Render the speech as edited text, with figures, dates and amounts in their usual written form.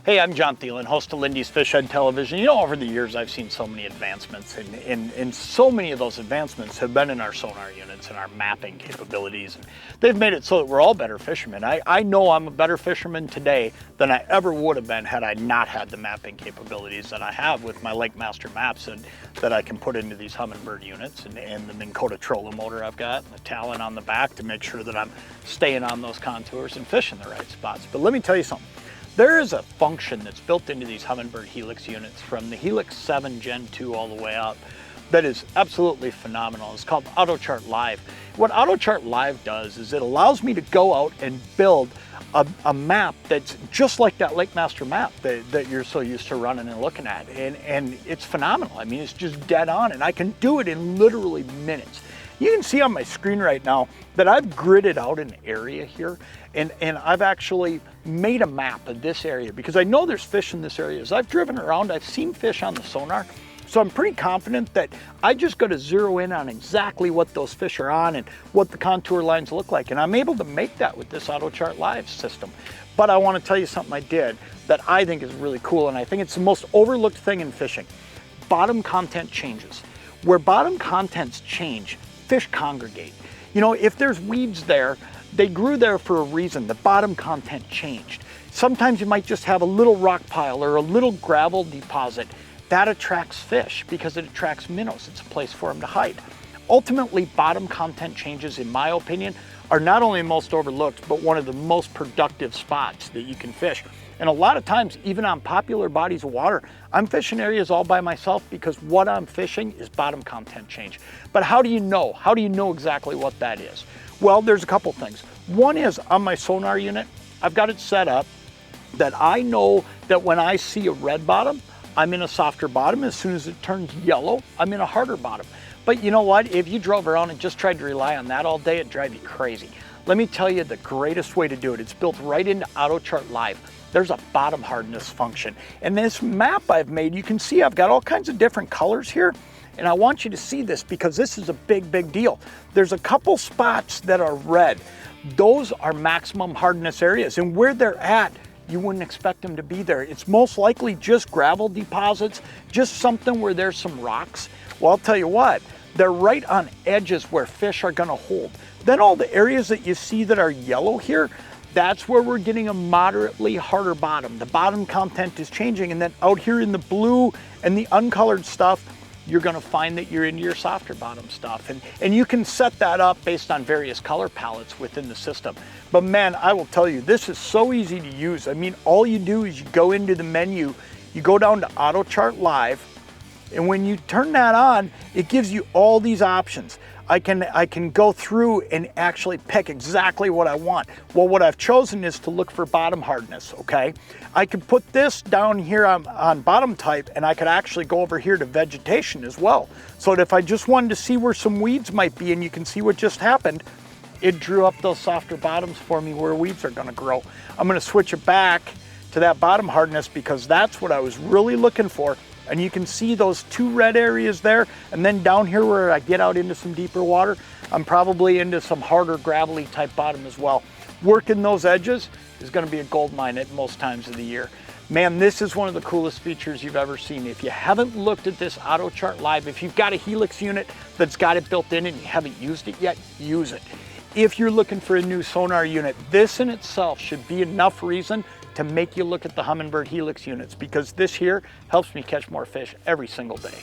Hey, I'm Jon Thelen, host of Lindy's Fish Head Television. You know, over the years, I've seen so many advancements, and so many of those advancements have been in our sonar units and our mapping capabilities. And they've made it so that we're all better fishermen. I know I'm a better fisherman today than I ever would have been had I not had the mapping capabilities that I have with my Lakemaster maps and that I can put into these Humminbird units and the Minn Kota trolling motor I've got and the Thelen on the back to make sure that I'm staying on those contours and fishing the right spots. But let me tell you something. There is a function that's built into these Humminbird Helix units from the Helix 7 Gen 2 all the way up that is absolutely phenomenal. It's called Autochart Live. What Autochart Live does is it allows me to go out and build a map that's just like that Lakemaster map that you're so used to running and looking at. And it's phenomenal. I mean, it's just dead on, and I can do it in literally minutes. You can see on my screen right now that I've gridded out an area here, and I've actually made a map of this area because I know there's fish in this area. As I've driven around, I've seen fish on the sonar, so I'm pretty confident that I just got to zero in on exactly what those fish are on and what the contour lines look like, and I'm able to make that with this Autochart Live system. But I want to tell you something I did that I think is really cool, and I think it's the most overlooked thing in fishing. Bottom content changes. Where bottom contents change, fish congregate. You know, if there's weeds there, they grew there for a reason. The bottom content changed. Sometimes you might just have a little rock pile or a little gravel deposit. That attracts fish because it attracts minnows. It's a place for them to hide. Ultimately, bottom content changes, in my opinion, are not only most overlooked, but one of the most productive spots that you can fish. And a lot of times, even on popular bodies of water, I'm fishing areas all by myself because what I'm fishing is bottom content change. But how do you know? How do you know exactly what that is? Well, there's a couple things. One is on my sonar unit, I've got it set up that I know that when I see a red bottom, I'm in a softer bottom. As soon as it turns yellow, I'm in a harder bottom. But you know what? If you drove around and just tried to rely on that all day, it'd drive you crazy. Let me tell you the greatest way to do it. It's built right into Autochart Live. There's a bottom hardness function. And this map I've made, you can see I've got all kinds of different colors here. And I want you to see this because this is a big, big deal. There's a couple spots that are red. Those are maximum hardness areas. And where they're at, you wouldn't expect them to be there. It's most likely just gravel deposits, just something where there's some rocks. Well, I'll tell you what, they're right on edges where fish are gonna hold. Then all the areas that you see that are yellow here, that's where we're getting a moderately harder bottom. The bottom content is changing, and then out here in the blue and the uncolored stuff, you're gonna find that you're into your softer bottom stuff. And you can set that up based on various color palettes within the system. But man, I will tell you, this is so easy to use. I mean, all you do is you go into the menu, you go down to Autochart Live, and when you turn that on, it gives you all these options. I can go through and actually pick exactly what I want. Well, what I've chosen is to look for bottom hardness, okay? I could put this down here on bottom type, and I could actually go over here to vegetation as well. So that if I just wanted to see where some weeds might be, and you can see what just happened, it drew up those softer bottoms for me where weeds are gonna grow. I'm gonna switch it back to that bottom hardness because that's what I was really looking for. And you can see those two red areas there. And then down here where I get out into some deeper water, I'm probably into some harder gravelly type bottom as well. Working those edges is gonna be a gold mine at most times of the year. Man, this is one of the coolest features you've ever seen. If you haven't looked at this Autochart Live, if you've got a Helix unit that's got it built in and you haven't used it yet, use it. If you're looking for a new sonar unit, this in itself should be enough reason to make you look at the Humminbird Helix units because this here helps me catch more fish every single day.